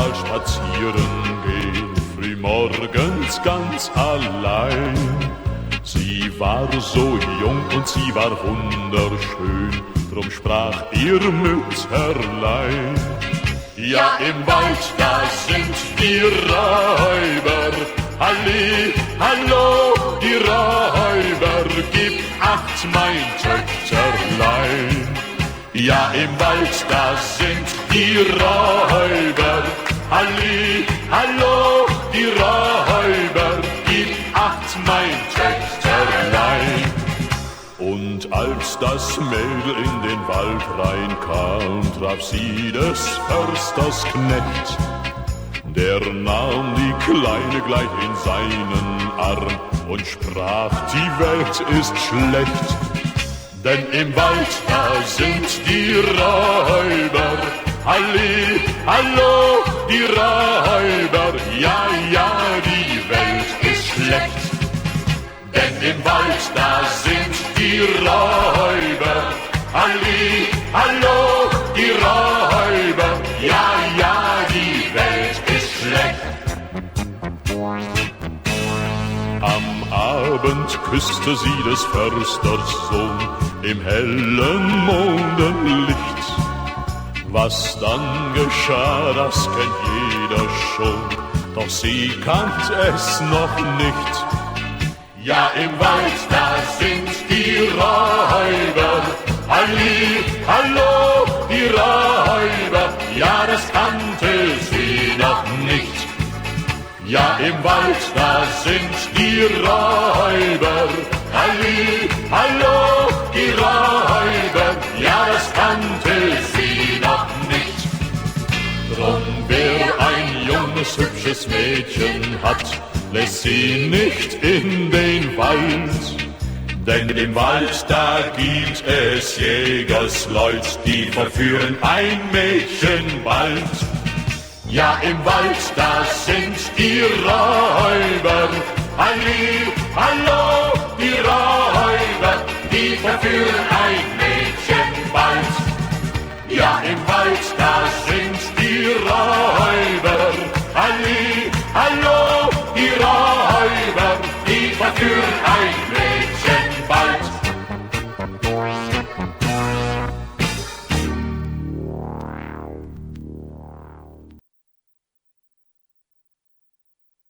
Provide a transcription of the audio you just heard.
einmal spazieren gehen, frühmorgens ganz allein. Sie war so jung und sie war wunderschön, drum sprach ihr Mütterlein. Ja, im Wald, da sind die Räuber, halli, hallo, die Räuber, gib acht, mein Töchterlein. Ja, im Wald, da sind die Räuber, halli, hallo, die Räuber, gib acht, mein Töchterlein. Und als das Mädel in den Wald reinkam, traf sie des Försters Knecht. Der nahm die Kleine gleich in seinen Arm und sprach, die Welt ist schlecht. Denn im Wald, da sind die Räuber, halli, hallo, die Räuber, ja, ja, die Welt ist schlecht. Denn im Wald, da sind die Räuber, halli, hallo, die Räuber, ja, ja, die Welt ist schlecht. Am Abend küsste sie des Försters Sohn im hellen Mondenlicht. Was dann geschah, das kennt jeder schon, doch sie kannt es noch nicht. Ja, im Wald, da sind die Räuber, halli, hallo, die Räuber, ja, das kannte sie noch nicht. Ja, im Wald, da sind die Räuber, halli, hallo, die Räuber, ja, das kannte sie noch nicht. Drum, wer ein junges, hübsches Mädchen hat, lässt sie nicht in den Wald. Denn im Wald, da gibt es Jägersleut, die verführen ein Mädchen bald. Ja, im Wald, da sind die Räuber, halli, hallo.